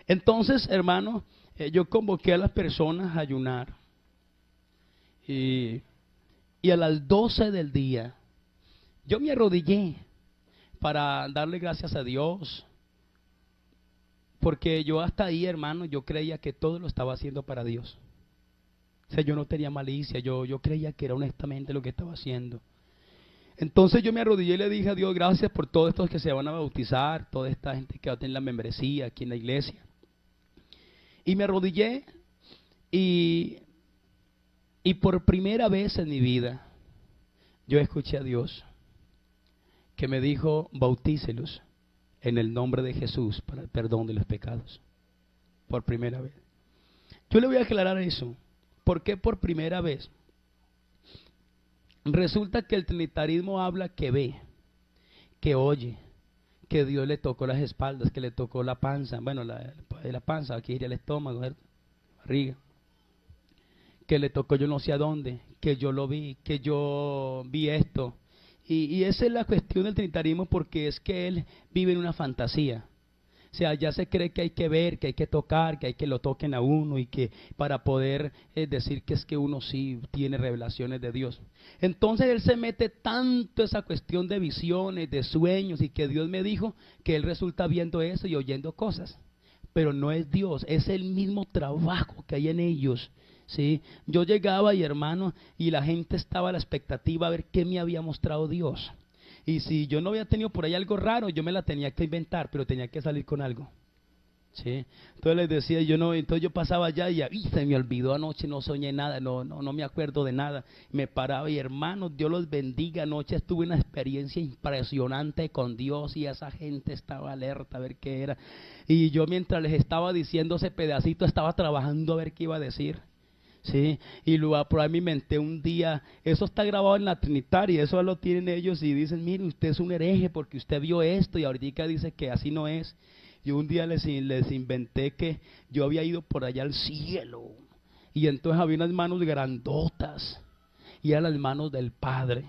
Entonces, hermano, yo convoqué a las personas a ayunar. Y, y a las 12 del día, yo me arrodillé para darle gracias a Dios. Porque yo hasta ahí, hermano, yo creía que todo lo estaba haciendo para Dios. O sea, yo no tenía malicia, yo creía que era honestamente lo que estaba haciendo. Entonces yo me arrodillé y le dije a Dios, gracias por todos estos que se van a bautizar, toda esta gente que va a tener la membresía aquí en la iglesia. Y me arrodillé y por primera vez en mi vida yo escuché a Dios que me dijo, bautícelos en el nombre de Jesús para el perdón de los pecados. Por primera vez. Yo le voy a aclarar eso. ¿Por qué por primera vez? Resulta que el trinitarismo habla que ve, que oye, que Dios le tocó las espaldas, que le tocó la panza, bueno, la panza, aquí iría el estómago, ¿verdad? Barriga, que le tocó yo no sé a dónde, que yo lo vi, que yo vi esto. Y esa es la cuestión del trinitarismo, porque es que él vive en una fantasía. O sea, ya se cree que hay que ver, que hay que tocar, que hay que lo toquen a uno y que para poder decir que es que uno sí tiene revelaciones de Dios. Entonces él se mete tanto esa cuestión de visiones, de sueños y que Dios me dijo que él resulta viendo eso y oyendo cosas. Pero no es Dios, es el mismo trabajo que hay en ellos. ¿Sí? Yo llegaba y hermano, y la gente estaba a la expectativa a ver qué me había mostrado Dios. Y si yo no había tenido por ahí algo raro, yo me la tenía que inventar, pero tenía que salir con algo. ¿Sí? Entonces les decía, entonces yo pasaba allá y se me olvidó anoche, no soñé nada, no me acuerdo de nada. Me paraba y hermanos, Dios los bendiga, anoche tuve una experiencia impresionante con Dios y esa gente estaba alerta a ver qué era. Y yo mientras les estaba diciendo ese pedacito, estaba trabajando a ver qué iba a decir. Sí, y luego por ahí me inventé un día, eso está grabado en la Trinitaria, eso lo tienen ellos y dicen, mire, usted es un hereje porque usted vio esto y ahorita dice que así no es. Yo un día les inventé que yo había ido por allá al cielo y entonces había unas manos grandotas y eran las manos del Padre.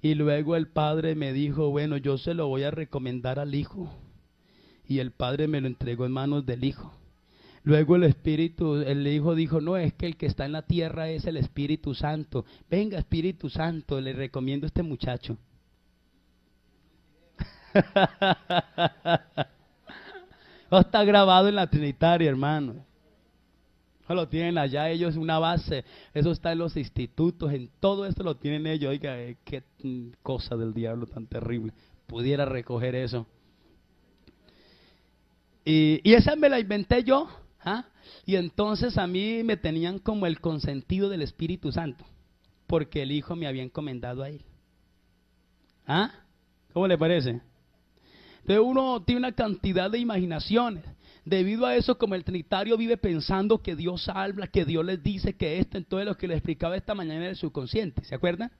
Y luego el Padre me dijo, bueno, yo se lo voy a recomendar al Hijo, y el Padre me lo entregó en manos del Hijo. Luego el Hijo dijo, no, es que el que está en la tierra es el Espíritu Santo. Venga, Espíritu Santo, le recomiendo a este muchacho. Está grabado en la Trinitaria, hermano. Lo tienen allá ellos, una base. Eso está en los institutos, en todo esto lo tienen ellos. Oiga, qué cosa del diablo tan terrible. Pudiera recoger eso. Y esa me la inventé yo. ¿Ah? Y entonces a mí me tenían como el consentido del Espíritu Santo, porque el Hijo me había encomendado a él. ¿Ah? ¿Cómo le parece? Entonces uno tiene una cantidad de imaginaciones. Debido a eso, como el trinitario vive pensando que Dios habla, que Dios les dice que esto, entonces lo que les explicaba esta mañana era el subconsciente, ¿se acuerdan?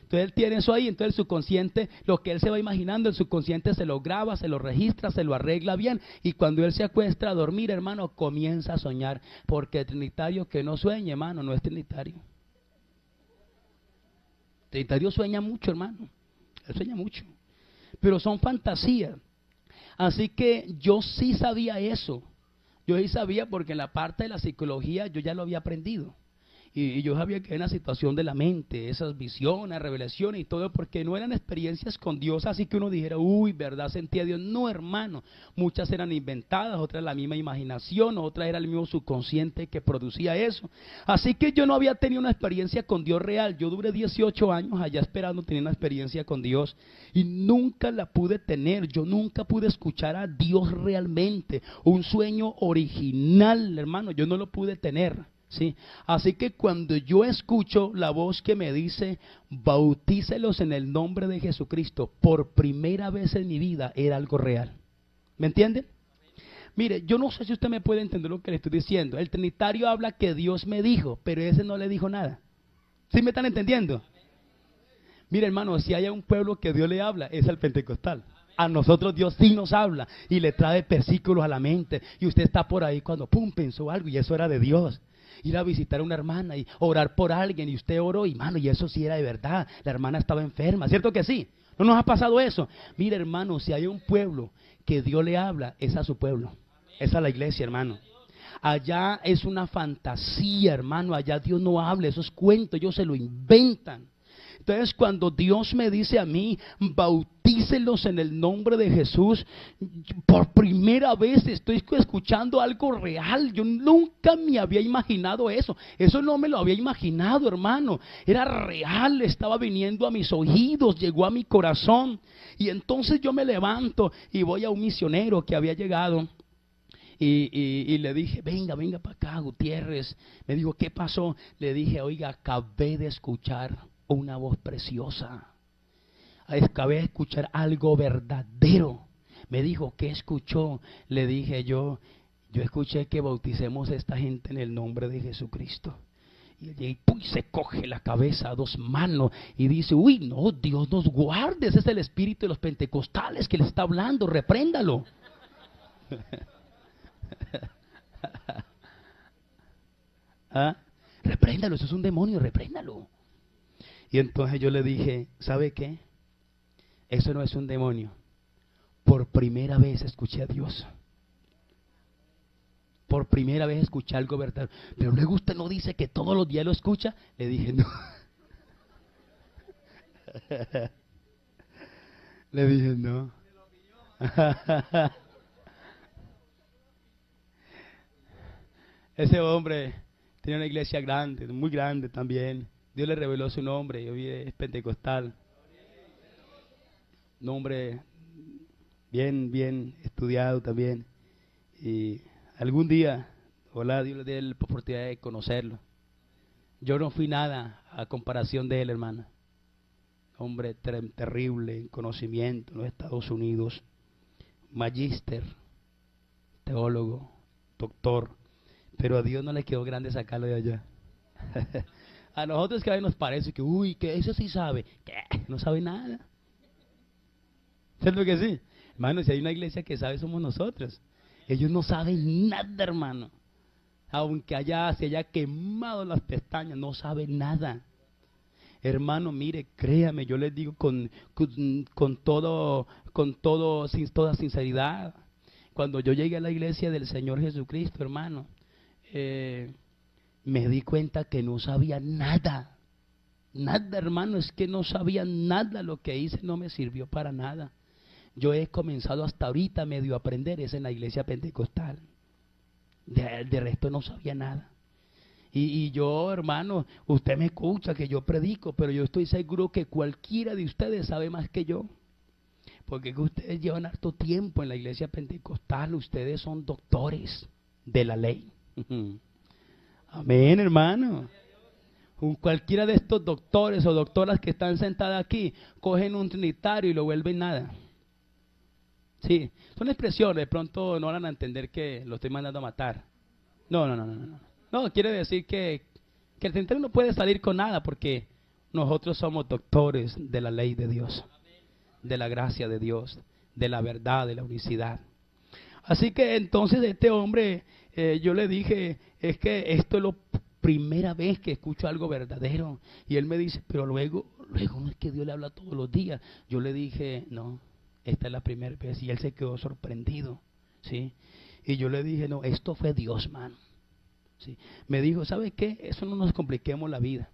Entonces él tiene eso ahí, entonces el subconsciente, lo que él se va imaginando, el subconsciente se lo graba, se lo registra, se lo arregla bien, y cuando él se acuesta a dormir, hermano, comienza a soñar, porque el trinitario que no sueña, hermano, no es trinitario. El trinitario sueña mucho, hermano, él sueña mucho, pero son fantasías. Así que yo sí sabía eso, yo sí sabía porque en la parte de la psicología yo ya lo había aprendido. Y yo sabía que era una situación de la mente, esas visiones, revelaciones y todo, porque no eran experiencias con Dios, así que uno dijera, uy, ¿verdad? Sentía a Dios. No, hermano, muchas eran inventadas, otras la misma imaginación, otras era el mismo subconsciente que producía eso. Así que yo no había tenido una experiencia con Dios real. Yo duré 18 años allá esperando tener una experiencia con Dios y nunca la pude tener. Yo nunca pude escuchar a Dios realmente, un sueño original, hermano, yo no lo pude tener. Sí, así que cuando yo escucho la voz que me dice bautícelos en el nombre de Jesucristo, por primera vez en mi vida era algo real. ¿Me entienden? Mire, yo no sé si usted me puede entender lo que le estoy diciendo. El trinitario habla que Dios me dijo, pero ese no le dijo nada. ¿Sí me están entendiendo? Mire, hermano, si hay un pueblo que Dios le habla, es el pentecostal. A nosotros Dios sí nos habla y le trae versículos a la mente, y usted está por ahí cuando pum, pensó algo y eso era de Dios. Ir a visitar a una hermana y orar por alguien y usted oró y mano, y eso sí era de verdad, la hermana estaba enferma, ¿cierto que sí? ¿No nos ha pasado eso? Mire, hermano, si hay un pueblo que Dios le habla, es a su pueblo. Esa es la iglesia, hermano. Allá es una fantasía, hermano. Allá Dios no habla, esos cuentos, ellos se lo inventan. Entonces, cuando Dios me dice a mí, bautícelos en el nombre de Jesús, por primera vez estoy escuchando algo real. Yo nunca me había imaginado eso. Eso no me lo había imaginado, hermano. Era real, estaba viniendo a mis oídos, llegó a mi corazón. Y entonces yo me levanto y voy a un misionero que había llegado. Y le dije, venga para acá, Gutiérrez. Me dijo, ¿qué pasó? Le dije, oiga, acabé de escuchar una voz preciosa. Acabé de escuchar algo verdadero. Me dijo, ¿qué escuchó? Le dije, yo escuché que bauticemos a esta gente en el nombre de Jesucristo. Y se coge la cabeza a dos manos y dice, uy, no, Dios nos guarde, ese es el espíritu de los pentecostales que le está hablando, repréndalo. ¿Ah? Repréndalo, eso es un demonio, repréndalo. Y entonces yo le dije, ¿sabe qué? Eso no es un demonio. Por primera vez escuché a Dios. Por primera vez escuché algo verdadero. Pero luego usted no dice que todos los días lo escucha. Le dije, no. Le dije, no. Ese hombre tenía una iglesia grande, muy grande también. Dios le reveló su nombre, yo vi, es pentecostal. Nombre bien estudiado también. Y algún día, ojalá Dios le dé la oportunidad de conocerlo. Yo no fui nada a comparación de él, hermano. Hombre terrible en conocimiento en los Estados Unidos. Magíster, teólogo, doctor. Pero a Dios no le quedó grande sacarlo de allá. A nosotros que a veces nos parece que, uy, que eso sí sabe. ¿Qué? No sabe nada. ¿Cierto que sí? Hermano, si hay una iglesia que sabe, somos nosotros. Ellos no saben nada, hermano. Aunque se haya quemado las pestañas, no saben nada. Hermano, mire, créame, yo les digo con toda sinceridad. Cuando yo llegué a la iglesia del Señor Jesucristo, hermano, me di cuenta que no sabía nada. Nada, hermano, es que no sabía nada. Lo que hice no me sirvió para nada. Yo he comenzado hasta ahorita medio a aprender, es en la iglesia pentecostal. De resto no sabía nada. Y yo, hermano, usted me escucha que yo predico, pero yo estoy seguro que cualquiera de ustedes sabe más que yo. Porque que ustedes llevan harto tiempo en la iglesia pentecostal, ustedes son doctores de la ley. Amén, hermano. Cualquiera de estos doctores o doctoras que están sentadas aquí, cogen un trinitario y lo vuelven nada. Sí, son expresiones, de pronto no van a entender que lo estoy mandando a matar. No. No, quiere decir que el trinitario no puede salir con nada porque nosotros somos doctores de la ley de Dios, de la gracia de Dios, de la verdad, de la unicidad. Así que entonces este hombre, yo le dije, es que esto es la primera vez que escucho algo verdadero. Y él me dice, pero luego no es que Dios le habla todos los días. Yo le dije, no, esta es la primera vez. Y él se quedó sorprendido, ¿sí? Y yo le dije, no, esto fue Dios, mano. ¿Sí? Me dijo, ¿sabe qué? Eso no nos compliquemos la vida.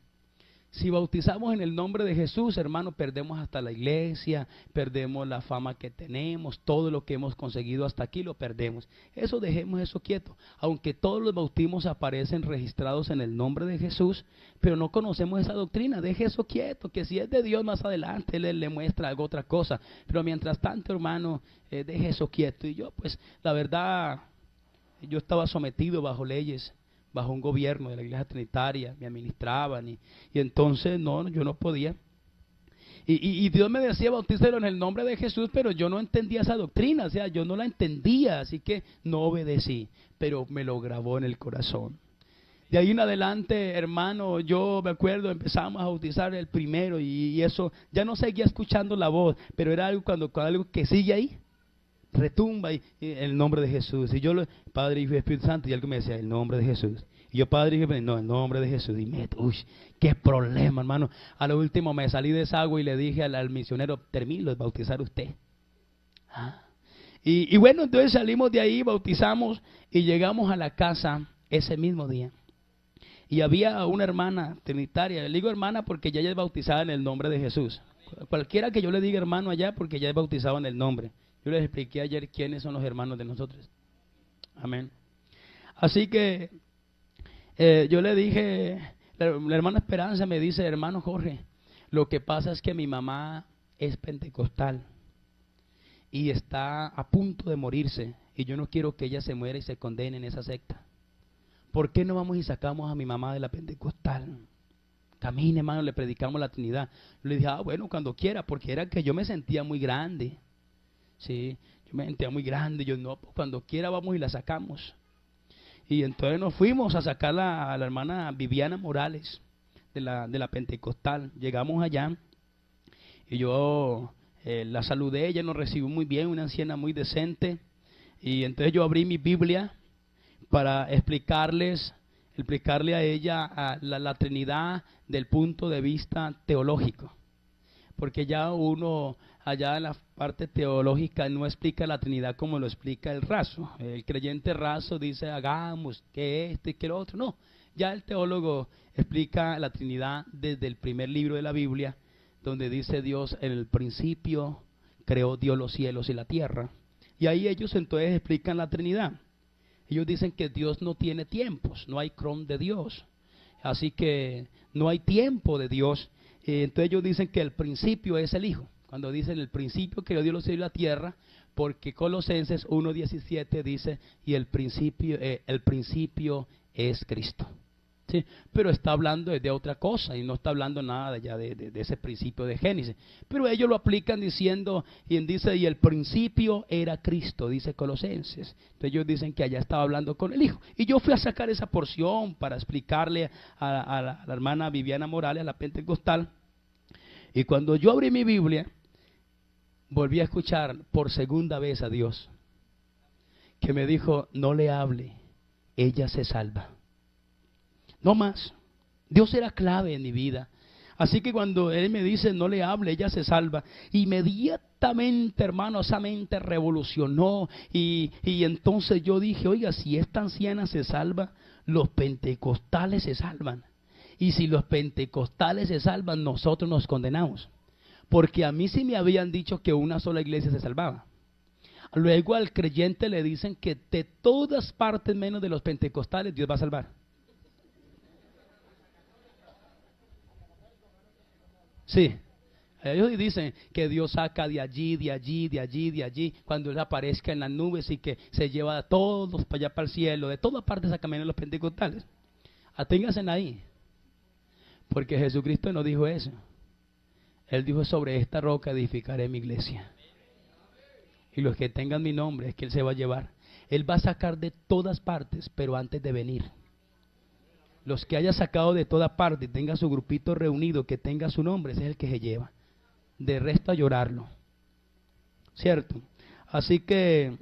Si bautizamos en el nombre de Jesús, hermano, perdemos hasta la iglesia, perdemos la fama que tenemos, todo lo que hemos conseguido hasta aquí lo perdemos. Eso dejemos eso quieto. Aunque todos los bautismos aparecen registrados en el nombre de Jesús, pero no conocemos esa doctrina, deje eso quieto, que si es de Dios más adelante, Él le muestra algo, otra cosa. Pero mientras tanto, hermano, deje eso quieto. Y yo, pues, la verdad, yo estaba sometido bajo leyes, bajo un gobierno de la iglesia trinitaria, me administraban y entonces no, yo no podía. Y Dios me decía, bautícelo en el nombre de Jesús, pero yo no entendía esa doctrina, o sea, yo no la entendía, así que no obedecí, pero me lo grabó en el corazón. De ahí en adelante, hermano, yo me acuerdo, empezamos a bautizar el primero y eso, ya no seguía escuchando la voz, pero era algo cuando algo que sigue ahí, retumba y el nombre de Jesús. Y yo, Padre, Hijo y Espíritu Santo, y algo me decía, el nombre de Jesús. Y yo, Padre, Hijo, no, el nombre de Jesús. Y uy, qué problema, hermano. A lo último me salí de esa agua y le dije al misionero, termine de bautizar usted. ¿Ah? Y bueno, entonces salimos de ahí, bautizamos y llegamos a la casa ese mismo día. Y había una hermana trinitaria. Le digo hermana porque ella es bautizada en el nombre de Jesús. Cualquiera que yo le diga hermano allá, porque ya es bautizado en el nombre. Yo les expliqué ayer quiénes son los hermanos de nosotros. Amén. Así que yo le dije, la hermana Esperanza me dice, hermano Jorge, lo que pasa es que mi mamá es pentecostal y está a punto de morirse y yo no quiero que ella se muera y se condene en esa secta. ¿Por qué no vamos y sacamos a mi mamá de la pentecostal? Camine, hermano, le predicamos la Trinidad. Yo le dije, bueno, cuando quiera, porque era que yo me sentía muy grande. Sí, yo me sentía muy grande. Yo, no, pues cuando quiera vamos y la sacamos. Y entonces nos fuimos a sacar a la hermana Viviana Morales de la pentecostal. Llegamos allá y yo la saludé, ella nos recibió muy bien, una anciana muy decente. Y entonces yo abrí mi Biblia para explicarle a ella la Trinidad del punto de vista teológico, porque ya uno allá en la parte teológica no explica la Trinidad como lo explica el raso. El creyente raso dice hagamos que esto y que lo otro. No, ya el teólogo explica la Trinidad desde el primer libro de la Biblia, donde dice Dios en el principio creó Dios los cielos y la tierra, y ahí ellos entonces explican la Trinidad. Ellos dicen que Dios no tiene tiempos, no hay cron de Dios, así que no hay tiempo de Dios. Entonces ellos dicen que el principio es el Hijo, cuando dicen el principio creó Dios los cielos y la tierra, porque Colosenses 1:17 dice, y el principio es Cristo. ¿Sí? Pero está hablando de otra cosa y no está hablando nada ya de ese principio de Génesis. Pero ellos lo aplican diciendo, dice, y el principio era Cristo, dice Colosenses. Entonces ellos dicen que allá estaba hablando con el Hijo. Y yo fui a sacar esa porción para explicarle a la hermana Viviana Morales, a la pentecostal. Y cuando yo abrí mi Biblia, volví a escuchar por segunda vez a Dios, que me dijo, no le hable, ella se salva. No más. Dios era clave en mi vida. Así que cuando Él me dice no le hable, ella se salva, inmediatamente, hermano, esa mente revolucionó. Y entonces yo dije, oiga, si esta anciana se salva, los pentecostales se salvan. Y si los pentecostales se salvan, nosotros nos condenamos. Porque a mí sí me habían dicho que una sola iglesia se salvaba. Luego al creyente le dicen que de todas partes menos de los pentecostales Dios va a salvar. Sí, ellos dicen que Dios saca de allí, de allí, de allí, de allí, cuando Él aparezca en las nubes y que se lleva a todos para allá para el cielo, de todas partes saca menos los pentecostales. Aténganse ahí, porque Jesucristo no dijo eso. Él dijo, sobre esta roca edificaré mi iglesia. Y los que tengan mi nombre es que Él se va a llevar. Él va a sacar de todas partes, pero antes de venir. Los que haya sacado de toda parte y tenga su grupito reunido, que tenga su nombre, ese es el que se lleva. De resto a llorarlo. ¿Cierto? Así que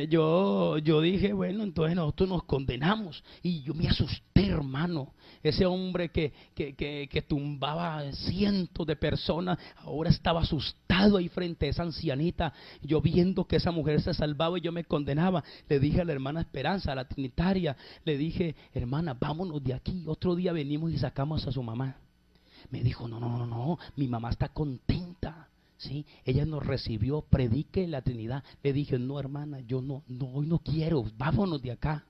yo dije, bueno, entonces nosotros nos condenamos. Y yo me asusté, hermano. Ese hombre que tumbaba cientos de personas, ahora estaba asustado ahí frente a esa ancianita. Yo viendo que esa mujer se salvaba y yo me condenaba. Le dije a la hermana Esperanza, a la trinitaria, le dije, hermana, vámonos de aquí. Otro día venimos y sacamos a su mamá. Me dijo, no, mi mamá está contenta. ¿Sí? Ella nos recibió, predique la Trinidad. Le dije, no, hermana, yo no, hoy no quiero, vámonos de acá.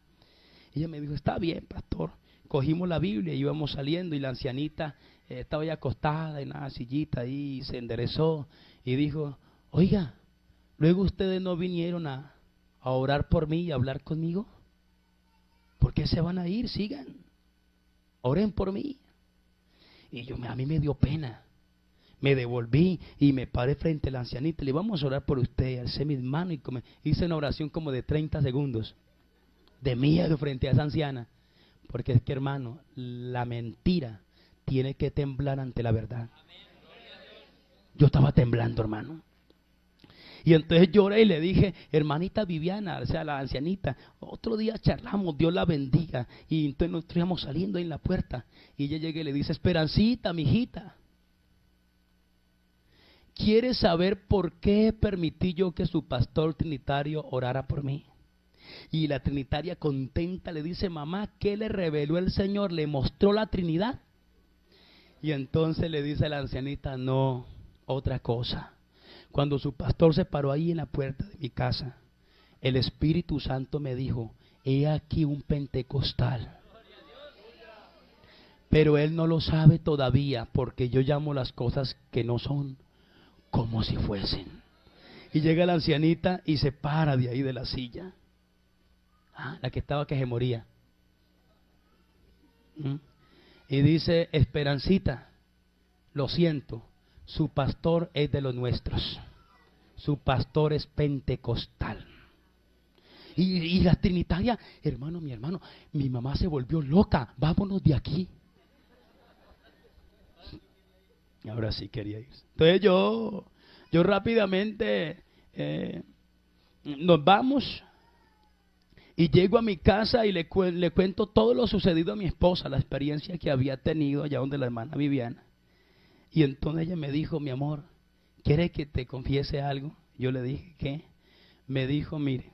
Ella me dijo, está bien, pastor. Cogimos la Biblia y íbamos saliendo y la ancianita estaba ya acostada en una sillita ahí y se enderezó y dijo, oiga, luego ustedes no vinieron a orar por mí y a hablar conmigo. ¿Por qué se van a ir? Sigan, oren por mí. Y a mí me dio pena. Me devolví y me paré frente a la ancianita. Le digo, vamos a orar por usted. Alcé mis manos y hice una oración como de 30 segundos. De miedo frente a esa anciana. Porque es que, hermano, la mentira tiene que temblar ante la verdad. Yo estaba temblando, hermano. Y entonces lloré y le dije, hermanita Viviana, o sea, la ancianita, otro día charlamos, Dios la bendiga. Y entonces nosotros íbamos saliendo ahí en la puerta. Y ella llega y le dice, Esperancita, mijita. ¿quiere saber por qué permití yo que su pastor trinitario orara por mí? Y la trinitaria contenta le dice, mamá, ¿qué le reveló el Señor? ¿Le mostró la Trinidad? Y entonces le dice a la ancianita, no, otra cosa. Cuando su pastor se paró ahí en la puerta de mi casa, el Espíritu Santo me dijo, he aquí un pentecostal. Pero él no lo sabe todavía, porque yo llamo las cosas que no son como si fuesen. Y llega la ancianita y se para de ahí de la silla. La que estaba que se moría. Y dice, Esperancita, lo siento, su pastor es de los nuestros. Su pastor es pentecostal. Y la trinitaria, hermano, mi mamá se volvió loca, vámonos de aquí. Ahora sí quería ir. Entonces yo rápidamente nos vamos y llego a mi casa y le cuento todo lo sucedido a mi esposa, la experiencia que había tenido allá donde la hermana Viviana. Y entonces ella me dijo, mi amor, ¿quieres que te confiese algo? Yo le dije, ¿qué? Me dijo, mire,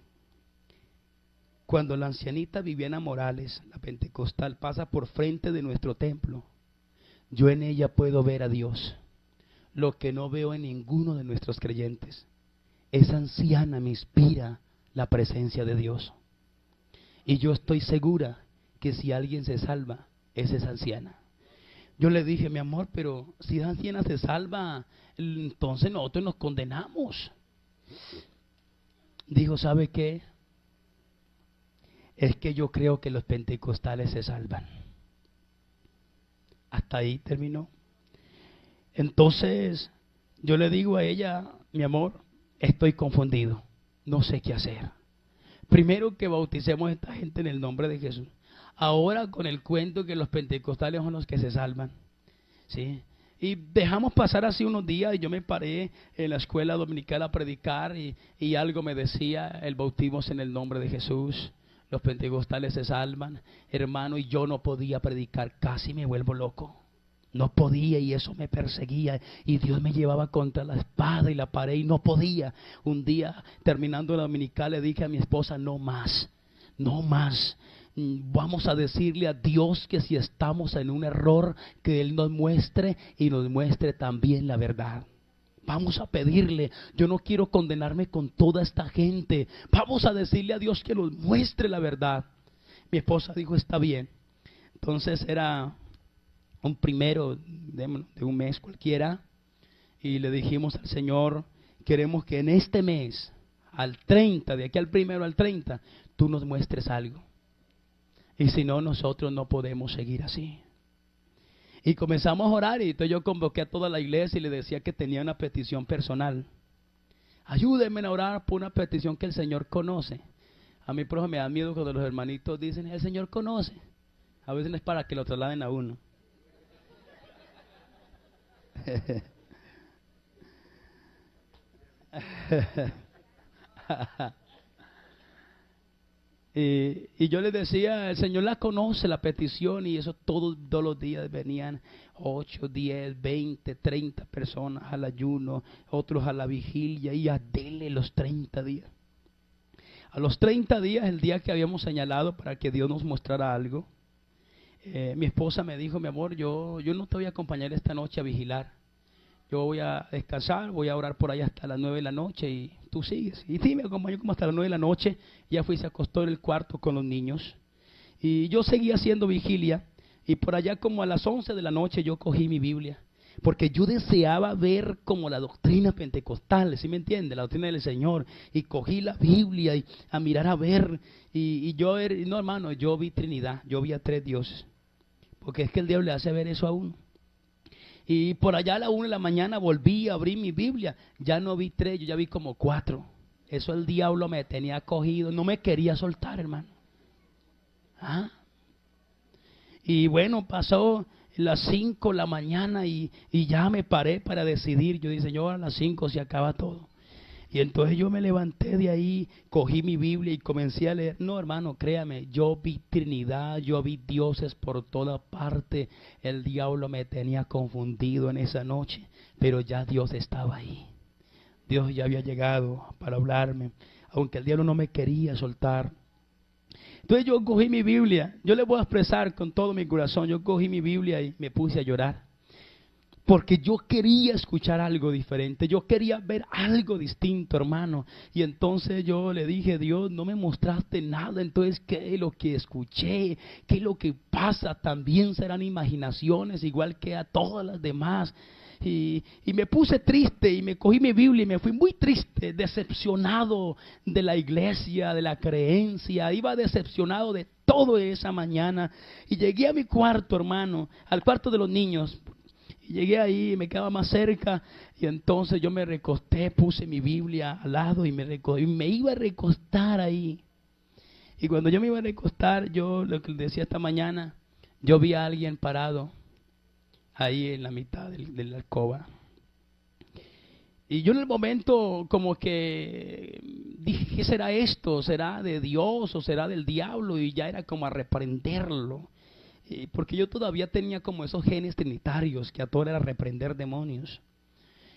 cuando la ancianita Viviana Morales, la pentecostal, pasa por frente de nuestro templo, yo en ella puedo ver a Dios, lo que no veo en ninguno de nuestros creyentes. Esa anciana me inspira la presencia de Dios. Y yo estoy segura que si alguien se salva, es esa anciana. Yo le dije, mi amor, pero si esa anciana se salva, entonces nosotros nos condenamos. Dijo, ¿sabe qué? Es que yo creo que los pentecostales se salvan. Hasta ahí terminó. Entonces yo le digo a ella, mi amor, estoy confundido, no sé qué hacer. Primero que bauticemos a esta gente en el nombre de Jesús. Ahora con el cuento que los pentecostales son los que se salvan, ¿sí? Y dejamos pasar así unos días y yo me paré en la escuela dominical a predicar y algo me decía, el bautismo es en el nombre de Jesús. Los pentecostales se salvan, hermano, y yo no podía predicar, casi me vuelvo loco. No podía y eso me perseguía y Dios me llevaba contra la espada y la pared y no podía. Un día terminando la dominical le dije a mi esposa, no más, no más. Vamos a decirle a Dios que si estamos en un error, que Él nos muestre y nos muestre también la verdad. Vamos a pedirle, yo no quiero condenarme con toda esta gente. Vamos a decirle a Dios que nos muestre la verdad. Mi esposa dijo, está bien. Entonces era un primero de un mes cualquiera. Y le dijimos al Señor, queremos que en este mes, al 30, de aquí al primero al 30, tú nos muestres algo. Y si no, nosotros no podemos seguir así. Y comenzamos a orar y entonces yo convoqué a toda la iglesia y le decía que tenía una petición personal. Ayúdenme a orar por una petición que el Señor conoce. A mí, por ejemplo, me da miedo cuando los hermanitos dicen, el Señor conoce. A veces es para que lo trasladen a uno. Y yo les decía, el Señor la conoce, la petición, y eso todos los días venían 8, 10, 20, 30 personas al ayuno, otros a la vigilia, y a dele los 30 días. A los 30 días, el día que habíamos señalado para que Dios nos mostrara algo, mi esposa me dijo, mi amor, yo no te voy a acompañar esta noche a vigilar. Yo voy a descansar, voy a orar por ahí hasta las 9 de la noche y tú sigues. Y sí, me acompañó como hasta las 9 de la noche. Ya fui y se acostó en el cuarto con los niños. Y yo seguía haciendo vigilia. Y por allá como a las 11 de la noche yo cogí mi Biblia. Porque yo deseaba ver como la doctrina pentecostal, ¿sí me entiende? La doctrina del Señor. Y cogí la Biblia y a mirar a ver. Y yo, no hermano, yo vi Trinidad. Yo vi a 3 dioses. Porque es que el diablo le hace ver eso a uno. Y por allá a la 1 de la mañana volví a abrir mi Biblia. Ya no vi 3, yo ya vi como 4. Eso el diablo me tenía cogido. No me quería soltar, hermano. Y bueno, pasó las 5 de la mañana y ya me paré para decidir. Yo dije, Señor, a las 5 se acaba todo. Y entonces yo me levanté de ahí, cogí mi Biblia y comencé a leer. No, hermano, créame, yo vi Trinidad, yo vi dioses por toda parte. El diablo me tenía confundido en esa noche, pero ya Dios estaba ahí. Dios ya había llegado para hablarme, aunque el diablo no me quería soltar. Entonces yo cogí mi Biblia, yo le voy a expresar con todo mi corazón, yo cogí mi Biblia y me puse a llorar. Porque yo quería escuchar algo diferente, yo quería ver algo distinto, hermano. Y entonces yo le dije, Dios, no me mostraste nada, entonces ¿qué es lo que escuché? ¿Qué es lo que pasa? También serán imaginaciones, igual que a todas las demás. Y me puse triste y me cogí mi Biblia y me fui muy triste, decepcionado de la iglesia, de la creencia. Iba decepcionado de todo esa mañana. Y llegué a mi cuarto, hermano, al cuarto de los niños. Y llegué ahí, me quedaba más cerca, y entonces yo me recosté, puse mi Biblia al lado y me iba a recostar ahí. Y cuando yo me iba a recostar, yo lo que decía esta mañana, yo vi a alguien parado ahí en la mitad de la alcoba. Y yo en el momento como que dije, ¿qué será esto? ¿Será de Dios o será del diablo? Y ya era como a reprenderlo. Porque yo todavía tenía como esos genes trinitarios, que a todo era reprender demonios.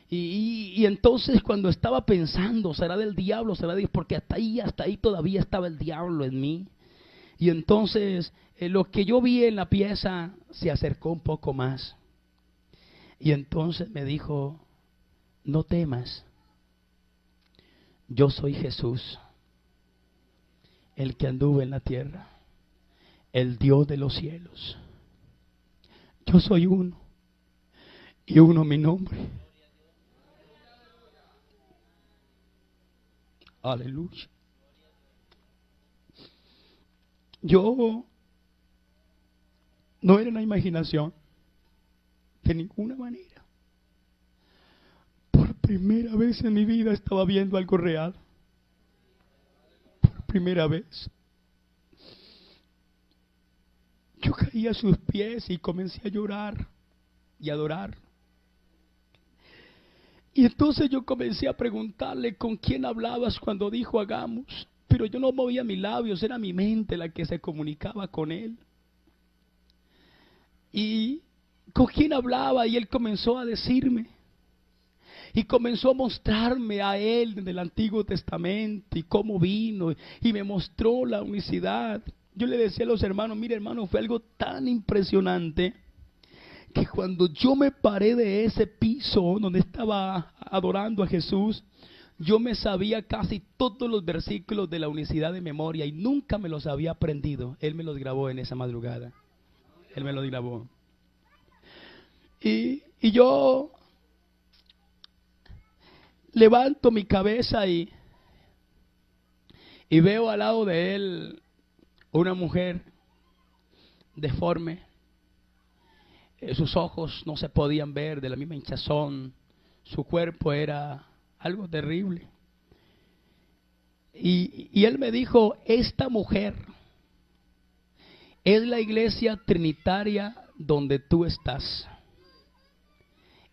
Y entonces cuando estaba pensando, ¿será del diablo? ¿Será de Dios? Porque hasta ahí todavía estaba el diablo en mí. Y entonces lo que yo vi en la pieza se acercó un poco más. Y entonces me dijo, no temas, yo soy Jesús, el que anduvo en la tierra, el Dios de los cielos. Yo soy uno, y uno mi nombre. Aleluya. Yo no era una imaginación, de ninguna manera. Por primera vez en mi vida estaba viendo algo real. Por primera vez. Yo caí a sus pies y comencé a llorar y a adorar. Y entonces yo comencé a preguntarle con quién hablabas cuando dijo hagamos. Pero yo no movía mis labios, era mi mente la que se comunicaba con él. Y con quién hablaba y él comenzó a decirme. Y comenzó a mostrarme a él del Antiguo Testamento y cómo vino. Y me mostró la unicidad. Yo le decía a los hermanos, mire hermano, fue algo tan impresionante que cuando yo me paré de ese piso donde estaba adorando a Jesús, yo me sabía casi todos los versículos de la unicidad de memoria y nunca me los había aprendido. Él me los grabó en esa madrugada. Él me los grabó. Y yo levanto mi cabeza y veo al lado de él una mujer deforme. Sus ojos no se podían ver, de la misma hinchazón. Su cuerpo era algo terrible. Y él me dijo, esta mujer es la iglesia trinitaria donde tú estás.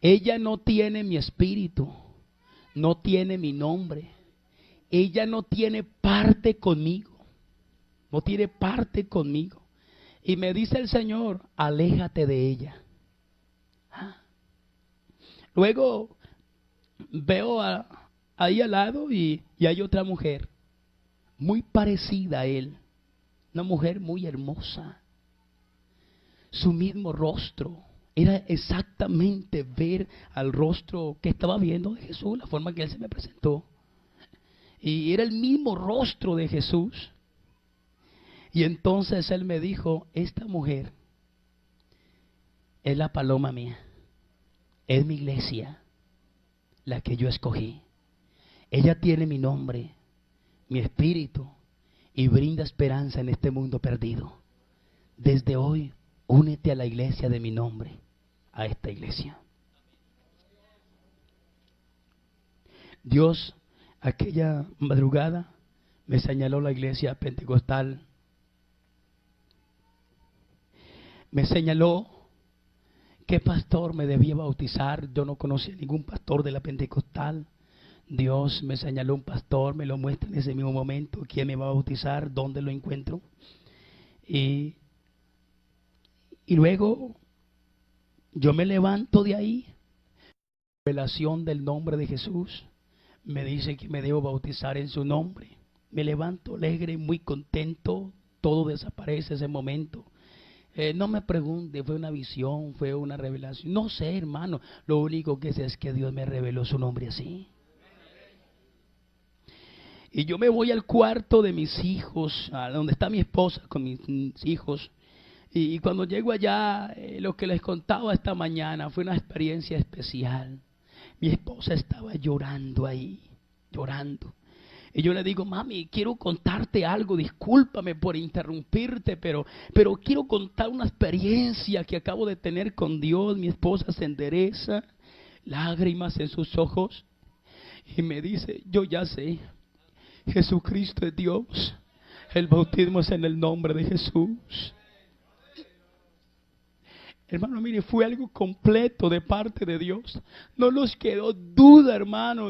Ella no tiene mi espíritu, no tiene mi nombre. Ella no tiene parte conmigo. No tiene parte conmigo. Y me dice el Señor, aléjate de ella. Luego veo ahí al lado y hay otra mujer, muy parecida a él. Una mujer muy hermosa. Su mismo rostro. Era exactamente ver al rostro que estaba viendo de Jesús, la forma que él se me presentó. Y era el mismo rostro de Jesús. Y entonces él me dijo, esta mujer es la paloma mía, es mi iglesia, la que yo escogí. Ella tiene mi nombre, mi espíritu, y brinda esperanza en este mundo perdido. Desde hoy, únete a la iglesia de mi nombre, a esta iglesia. Dios, aquella madrugada, me señaló la iglesia pentecostal. Me señaló qué pastor me debía bautizar. Yo no conocía ningún pastor de la pentecostal. Dios me señaló un pastor, me lo muestra en ese mismo momento, quién me va a bautizar, dónde lo encuentro. Y luego yo me levanto de ahí, revelación del nombre de Jesús, me dice que me debo bautizar en su nombre. Me levanto alegre, muy contento, todo desaparece ese momento. No me pregunte, fue una visión, fue una revelación, no sé, hermano, lo único que sé es que Dios me reveló su nombre así. Y yo me voy al cuarto de mis hijos, a donde está mi esposa con mis hijos. Y cuando llego allá, lo que les contaba esta mañana fue una experiencia especial. Mi esposa estaba llorando ahí, llorando. Y yo le digo, mami, quiero contarte algo, discúlpame por interrumpirte, pero quiero contar una experiencia que acabo de tener con Dios. Mi esposa se endereza, lágrimas en sus ojos, y me dice, yo ya sé, Jesucristo es Dios, el bautismo es en el nombre de Jesús. Hermano, mire, fue algo completo de parte de Dios. No nos quedó duda, hermano,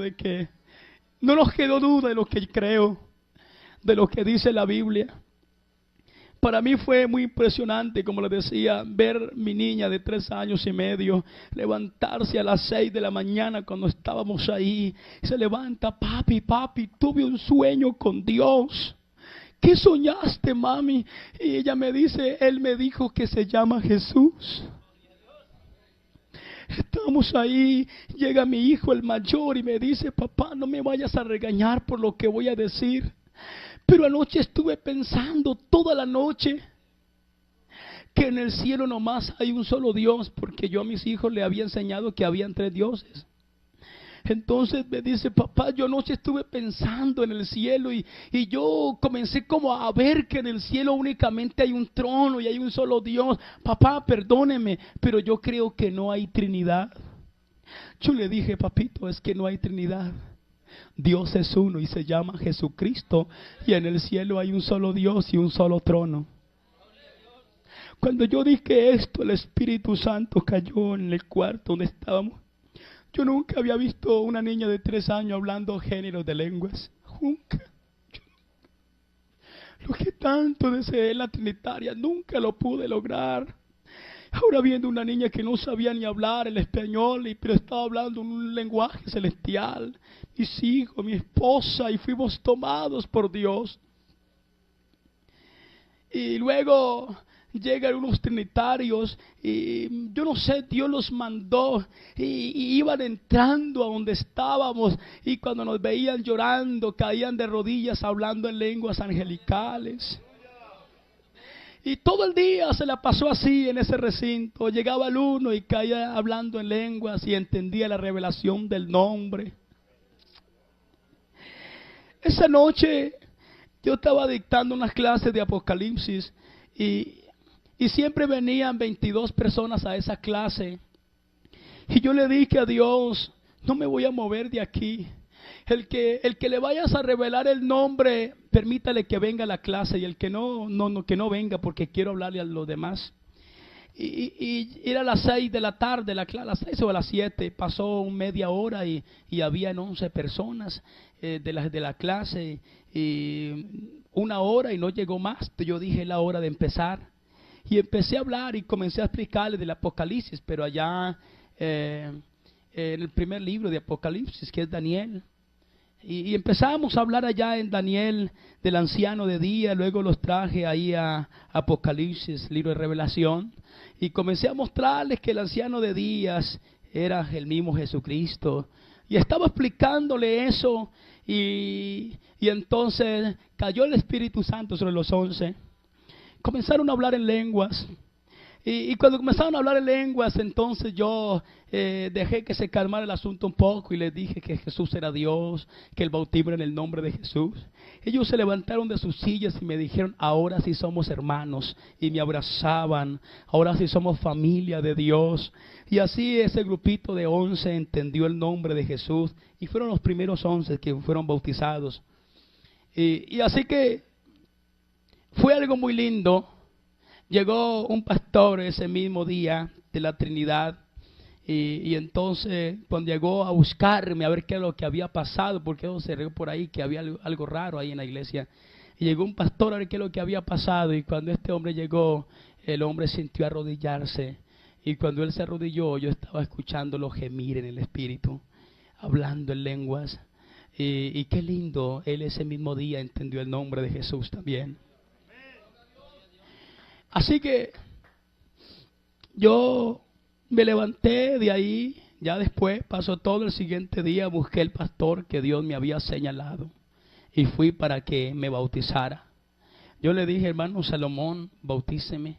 no nos quedó duda de lo que creo, de lo que dice la Biblia. Para mí fue muy impresionante, como les decía, ver mi niña de 3 años y medio levantarse a las 6 de la mañana cuando estábamos ahí. Se levanta, papi, tuve un sueño con Dios. ¿Qué soñaste, mami? Y ella me dice, Él me dijo que se llama Jesús. Estamos ahí, llega mi hijo el mayor y me dice, papá, no me vayas a regañar por lo que voy a decir. Pero anoche estuve pensando toda la noche que en el cielo nomás hay un solo Dios, porque yo a mis hijos le había enseñado que habían 3 dioses. Entonces me dice, papá, yo anoche estuve pensando en el cielo y yo comencé como a ver que en el cielo únicamente hay un trono y hay un solo Dios. Papá, perdóneme, pero yo creo que no hay Trinidad. Yo le dije, papito, es que no hay Trinidad. Dios es uno y se llama Jesucristo, y en el cielo hay un solo Dios y un solo trono. Cuando yo dije esto, el Espíritu Santo cayó en el cuarto donde estábamos. Yo nunca había visto una niña de 3 años hablando géneros de lenguas. Nunca. Lo que tanto deseé en la Trinitaria, nunca lo pude lograr. Ahora viendo una niña que no sabía ni hablar el español, pero estaba hablando un lenguaje celestial. Mis hijos, mi esposa, y fuimos tomados por Dios. Y luego llegan unos trinitarios y yo no sé, Dios los mandó y iban entrando a donde estábamos, y cuando nos veían llorando caían de rodillas hablando en lenguas angelicales. Y todo el día se la pasó así en ese recinto. Llegaba el uno y caía hablando en lenguas y entendía la revelación del nombre. Esa noche yo estaba dictando unas clases de Apocalipsis y siempre venían 22 personas a esa clase. Y yo le dije a Dios, no me voy a mover de aquí. El que le vayas a revelar el nombre, permítale que venga a la clase, y el que no, que no venga, porque quiero hablarle a los demás. Y era a las 6 de la tarde, a las 6 o a las 7, pasó media hora y habían 11 personas de la clase, y 1 hora y no llegó más. Yo dije, la hora de empezar. Y empecé a hablar y comencé a explicarle del Apocalipsis, pero allá en el primer libro de Apocalipsis, que es Daniel. Y empezamos a hablar allá en Daniel del anciano de día, luego los traje ahí a Apocalipsis, libro de Revelación, y comencé a mostrarles que el anciano de días era el mismo Jesucristo. Y estaba explicándole eso, y entonces cayó el Espíritu Santo sobre los 11. Comenzaron a hablar en lenguas. Y cuando comenzaron a hablar en lenguas, entonces yo dejé que se calmara el asunto un poco y les dije que Jesús era Dios, que el bautismo era en el nombre de Jesús. Ellos se levantaron de sus sillas y me dijeron, ahora sí somos hermanos, y me abrazaban, ahora sí somos familia de Dios. Y así ese grupito de 11 entendió el nombre de Jesús y fueron los primeros 11 que fueron bautizados. Y así que fue algo muy lindo. Llegó un pastor ese mismo día de la Trinidad Y entonces cuando llegó a buscarme a ver qué es lo que había pasado, porque se regó por ahí que había algo raro ahí en la iglesia, y llegó un pastor a ver qué es lo que había pasado, y cuando este hombre llegó, el hombre sintió arrodillarse, y cuando él se arrodilló yo estaba escuchándolo gemir en el espíritu, hablando en lenguas, y qué lindo, él ese mismo día entendió el nombre de Jesús también. Así que yo me levanté de ahí, ya después pasó todo el siguiente día, busqué el pastor que Dios me había señalado y fui para que me bautizara. Yo le dije, hermano Salomón, bautíceme.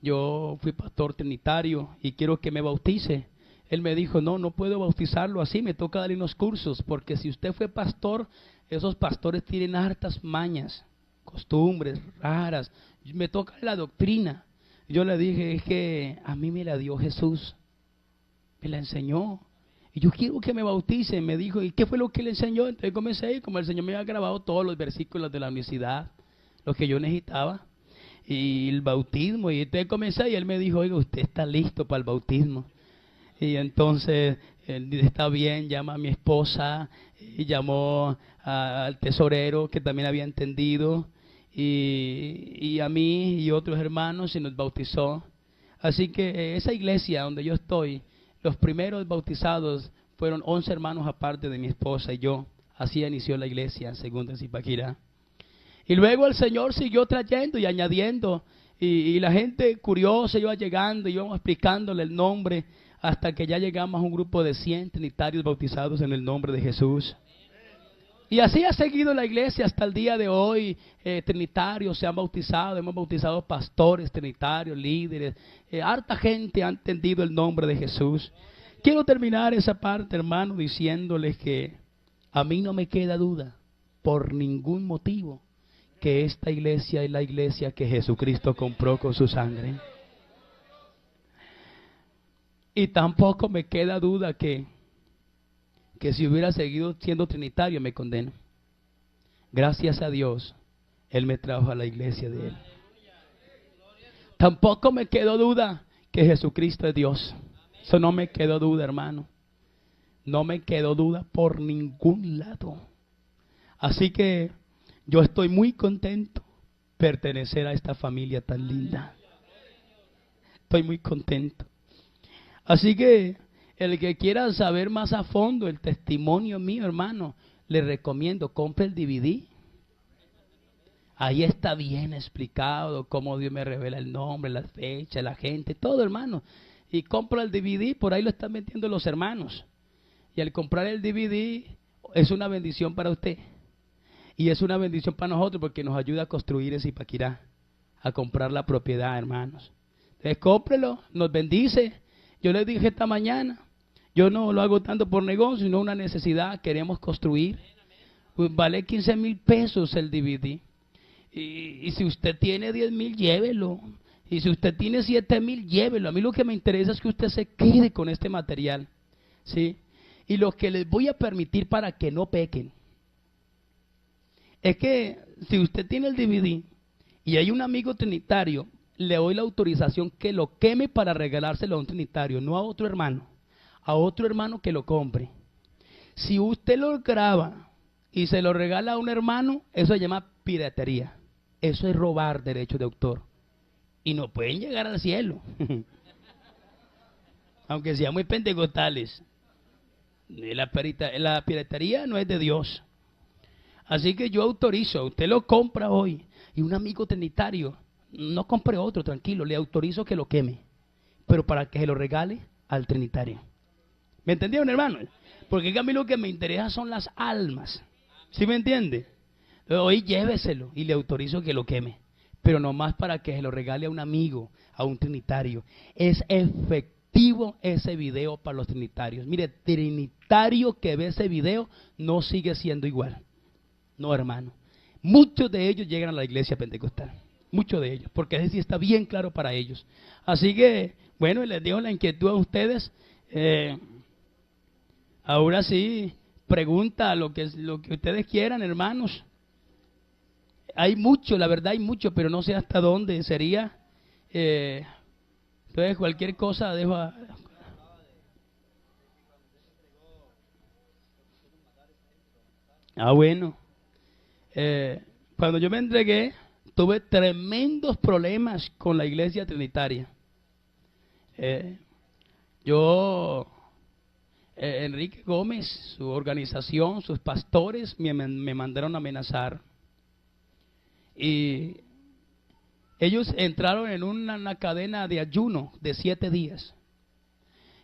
Yo fui pastor trinitario y quiero que me bautice. Él me dijo, no puedo bautizarlo así, me toca darle unos cursos, porque si usted fue pastor, esos pastores tienen hartas mañas, costumbres raras, me toca la doctrina. Yo le dije, es que a mí me la dio Jesús, me la enseñó, y yo quiero que me bautice. Me dijo, ¿y qué fue lo que le enseñó? Entonces comencé, y como el Señor me había grabado todos los versículos de la universidad, lo que yo necesitaba, y el bautismo, y entonces comencé, y él me dijo, oiga, usted está listo para el bautismo. Y entonces, él dice, está bien, llama a mi esposa, y llamó al tesorero que también había entendido, y a mí y otros hermanos, y nos bautizó. Así que esa iglesia donde yo estoy, los primeros bautizados fueron 11 hermanos aparte de mi esposa y yo. Así inició la iglesia, según Zipaquirá. Y luego el Señor siguió trayendo y añadiendo, y la gente curiosa iba llegando, y íbamos explicándole el nombre, hasta que ya llegamos a un grupo de 100 trinitarios bautizados en el nombre de Jesús. Y así ha seguido la iglesia hasta el día de hoy. Trinitarios se han bautizado, hemos bautizado pastores trinitarios, líderes, harta gente ha entendido el nombre de Jesús. Quiero terminar esa parte, hermano, diciéndoles que a mí no me queda duda, por ningún motivo, que esta iglesia es la iglesia que Jesucristo compró con su sangre. Y tampoco me queda duda que si hubiera seguido siendo trinitario me condeno. Gracias a Dios, Él me trajo a la iglesia de Él. Tampoco me quedó duda que Jesucristo es Dios. Eso no me quedó duda, hermano. No me quedó duda por ningún lado. Así que yo estoy muy contento de pertenecer a esta familia tan linda. Estoy muy contento. Así que el que quiera saber más a fondo el testimonio mío, hermano, le recomiendo, compre el DVD. Ahí está bien explicado cómo Dios me revela el nombre, las fechas, la gente, todo, hermano. Y compra el DVD, por ahí lo están vendiendo los hermanos. Y al comprar el DVD es una bendición para usted. Y es una bendición para nosotros porque nos ayuda a construir ese Zipaquirá, a comprar la propiedad, hermanos. Entonces cómprelo, nos bendice. Yo les dije esta mañana, yo no lo hago tanto por negocio, sino una necesidad, queremos construir. Pues vale 15,000 pesos el DVD. Y si usted tiene 10,000, llévelo. Y si usted tiene 7,000, llévelo. A mí lo que me interesa es que usted se quede con este material, ¿sí? Y lo que les voy a permitir para que no pequen es que si usted tiene el DVD y hay un amigo trinitario, le doy la autorización que lo queme para regalárselo a un trinitario, no a otro hermano que lo compre. Si usted lo graba y se lo regala a un hermano, eso se llama piratería. Eso es robar derechos de autor. Y no pueden llegar al cielo. Aunque sean muy pentecostales. La piratería no es de Dios. Así que yo autorizo, usted lo compra hoy y un amigo trinitario, no compre otro, tranquilo, le autorizo que lo queme, pero para que se lo regale al trinitario. ¿Me entendieron, hermano? Porque a mí lo que me interesa son las almas. ¿Sí me entiende? Hoy lléveselo y le autorizo que lo queme, pero nomás para que se lo regale a un amigo, a un trinitario. Es efectivo ese video para los trinitarios. Mire, trinitario que ve ese video no sigue siendo igual. No, hermano. Muchos de ellos llegan a la iglesia pentecostal. Muchos de ellos. Porque ese sí está bien claro para ellos. Así que, bueno, les dejo la inquietud a ustedes. Ahora sí, pregunta lo que ustedes quieran, hermanos. Hay mucho, la verdad hay mucho, pero no sé hasta dónde sería. Entonces, cualquier cosa dejo Bueno. Cuando yo me entregué, tuve tremendos problemas con la iglesia trinitaria. Enrique Gómez, su organización, sus pastores me mandaron a amenazar. Y ellos entraron en una cadena de ayuno de 7 días.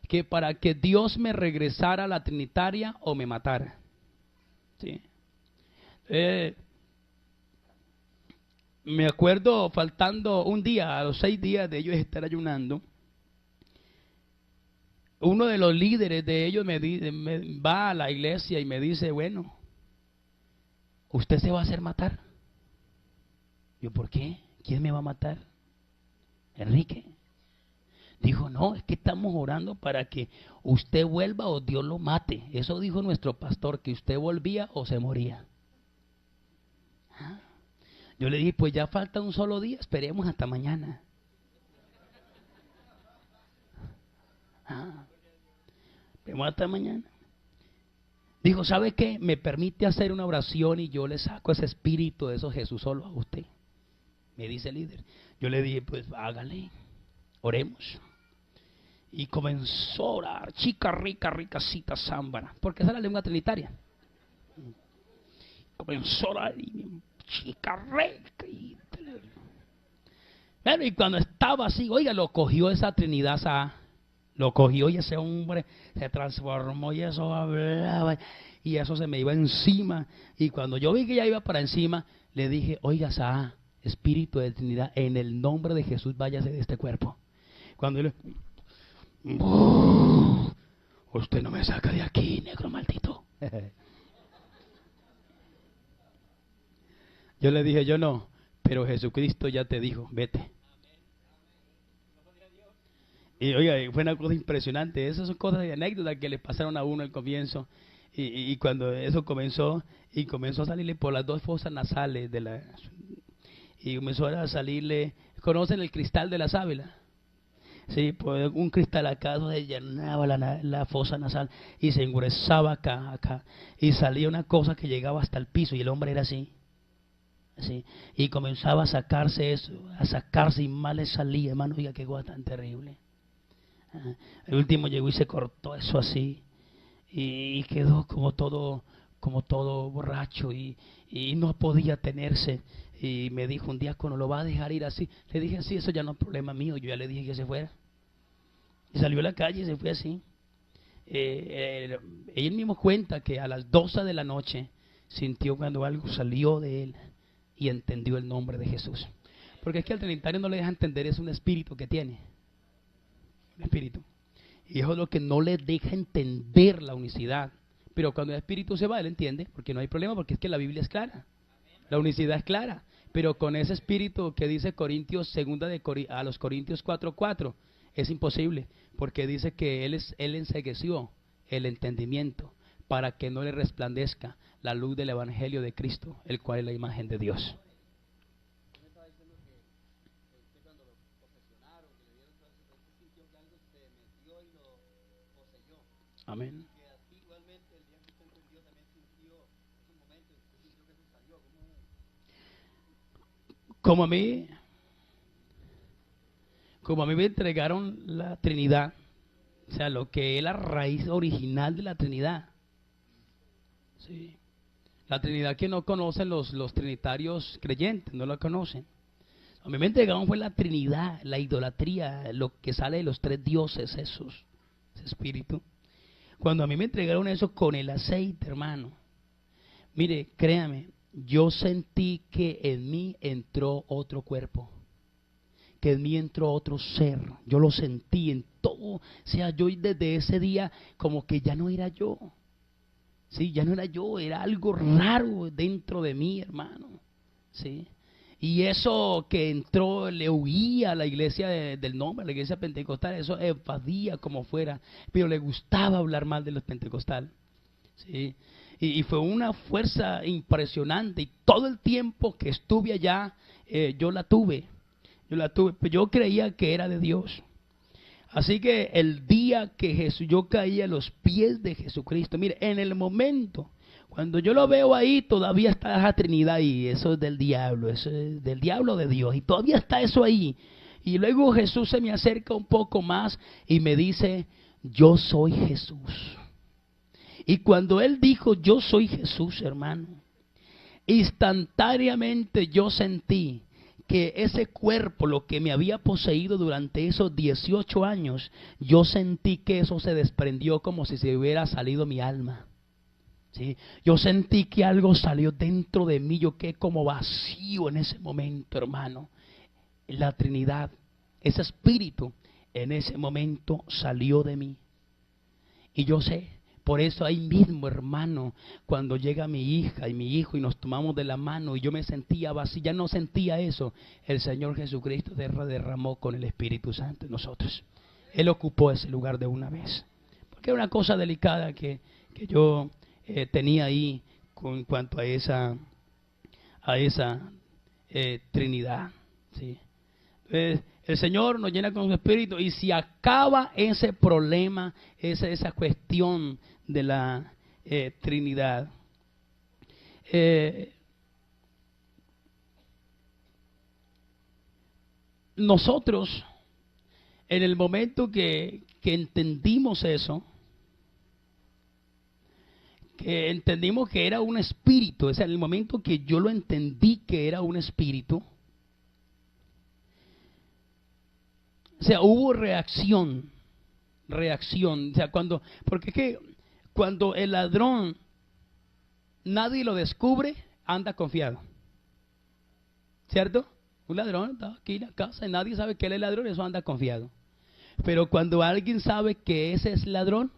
Que para que Dios me regresara a la trinitaria o me matara. ¿Sí? Me acuerdo faltando un día, a los 6 días de ellos estar ayunando, uno de los líderes de ellos me va a la iglesia y me dice, bueno, ¿usted se va a hacer matar? Yo, ¿por qué? ¿Quién me va a matar? Enrique. Dijo, no, es que estamos orando para que usted vuelva o Dios lo mate. Eso dijo nuestro pastor, que usted volvía o se moría. Yo le dije, pues ya falta un solo día, esperemos hasta mañana. Esperemos hasta mañana. Dijo, ¿sabe qué? Me permite hacer una oración y yo le saco ese espíritu de esos Jesús solo a usted. Me dice el líder. Yo le dije, pues hágale, oremos. Y comenzó a orar, chica rica, ricacita, zámbara, porque esa es la lengua trinitaria. Comenzó a orar y chica rica. Bueno, y cuando estaba así, oiga, lo cogió esa Trinidad, lo cogió y ese hombre se transformó y eso hablaba y eso se me iba encima. Y cuando yo vi que ya iba para encima, le dije, oiga, Espíritu de Trinidad, en el nombre de Jesús, váyase de este cuerpo. Cuando él, usted no me saca de aquí, negro maldito. Yo le dije, yo no, pero Jesucristo ya te dijo, vete. Y oiga, fue una cosa impresionante. Esas son cosas de anécdotas que le pasaron a uno al comienzo. Y cuando eso comenzó a salirle por las 2 fosas nasales y comenzó a salirle, ¿conocen el cristal de la sábila? Sí, pues un cristal acá donde llenaba la fosa nasal y se engruesaba acá, y salía una cosa que llegaba hasta el piso y el hombre era así. Sí, y comenzaba a sacarse eso, y mal le salía, hermano, oiga, qué cosa tan terrible. El último llegó y se cortó eso así y quedó como todo borracho y no podía tenerse. Y me dijo un diácono, ¿lo va a dejar ir así? Le dije, sí, eso ya no es problema mío. Yo ya le dije que se fuera. Y salió a la calle y se fue así. Él mismo cuenta que a las 12 de la noche sintió cuando algo salió de él y entendió el nombre de Jesús. Porque es que al trinitario no le deja entender, es un espíritu que tiene. Un espíritu. Y eso es lo que no le deja entender la unicidad. Pero cuando el espíritu se va, él entiende, porque no hay problema, porque es que la Biblia es clara. La unicidad es clara. Pero con ese espíritu que dice Corintios, a los Corintios 4:4, es imposible, porque dice que él encegueció el entendimiento para que no le resplandezca la luz del evangelio de Cristo, el cual es la imagen de Dios. Amén. Como a mí me entregaron la Trinidad, o sea, lo que es la raíz original de la Trinidad. Sí. La Trinidad que no conocen los trinitarios creyentes, no la conocen. A mí me entregaron fue la Trinidad, la idolatría, lo que sale de los 3 dioses, ese espíritu. Cuando a mí me entregaron eso con el aceite, hermano, mire, créame, yo sentí que en mí entró otro cuerpo, que en mí entró otro ser. Yo lo sentí en todo. O sea, yo desde ese día como que ya no era yo. Sí, ya no era yo, era algo raro dentro de mí, hermano. Sí. Y eso que entró, le huía a la iglesia del nombre, a la iglesia pentecostal, eso evadía como fuera, pero le gustaba hablar mal de los pentecostales. Sí. Y fue una fuerza impresionante, y todo el tiempo que estuve allá, yo la tuve, pero yo creía que era de Dios. Así que el día que yo caí a los pies de Jesucristo, mire, en el momento Cuando yo lo veo ahí, todavía está esa Trinidad ahí. Eso es del diablo, eso es del diablo de Dios. Y todavía está eso ahí. Y luego Jesús se me acerca un poco más y me dice, yo soy Jesús. Y cuando Él dijo, yo soy Jesús, hermano, instantáneamente yo sentí que ese cuerpo, lo que me había poseído durante esos 18 años, yo sentí que eso se desprendió como si se hubiera salido mi alma. ¿Sí? Yo sentí que algo salió dentro de mí, yo quedé como vacío en ese momento, hermano. La Trinidad, ese espíritu, en ese momento salió de mí. Y yo sé, por eso ahí mismo, hermano, cuando llega mi hija y mi hijo y nos tomamos de la mano y yo me sentía vacío, ya no sentía eso, el Señor Jesucristo derramó con el Espíritu Santo en nosotros. Él ocupó ese lugar de una vez. Porque era una cosa delicada que yo tenía ahí con cuanto a esa Trinidad. ¿Sí? Entonces, el Señor nos llena con su Espíritu y si acaba ese problema, esa cuestión de la Trinidad. Nosotros, en el momento que entendimos eso, que entendimos que era un espíritu, o sea, en el momento que yo lo entendí que era un espíritu, o sea, hubo reacción, o sea, porque es que cuando el ladrón nadie lo descubre, anda confiado, ¿cierto? Un ladrón está aquí en la casa y nadie sabe que él es ladrón, eso anda confiado. Pero cuando alguien sabe que ese es ladrón,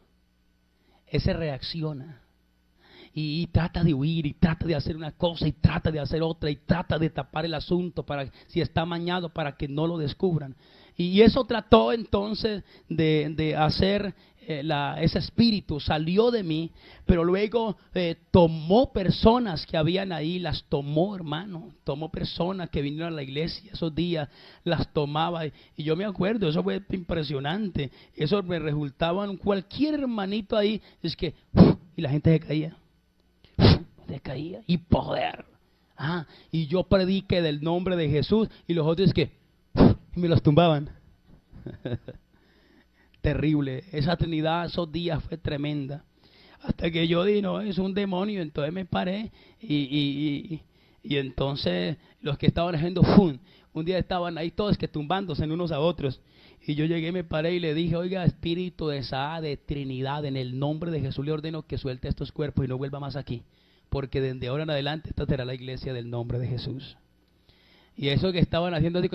ese reacciona. Y trata de huir, y trata de hacer una cosa, y trata de hacer otra, y trata de tapar el asunto para si está amañado para que no lo descubran. Y eso trató entonces de hacer, ese espíritu salió de mí, pero luego tomó personas que habían ahí, las tomó, hermano, tomó personas que vinieron a la iglesia esos días, las tomaba, y yo me acuerdo, eso fue impresionante, eso me resultaba en cualquier hermanito ahí, es que, y la gente se caía, y poder, y yo prediqué del nombre de Jesús, y los otros que, y me los tumbaban. Terrible, esa Trinidad esos días fue tremenda, hasta que yo dije, no, es un demonio. Entonces me paré y entonces los que estaban haciendo un día estaban ahí todos que tumbándose en unos a otros, y yo llegué, me paré y le dije, oiga, espíritu de Trinidad, en el nombre de Jesús le ordeno que suelte estos cuerpos y no vuelva más aquí, porque desde ahora en adelante esta será la iglesia del nombre de Jesús. Y eso que estaban haciendo así,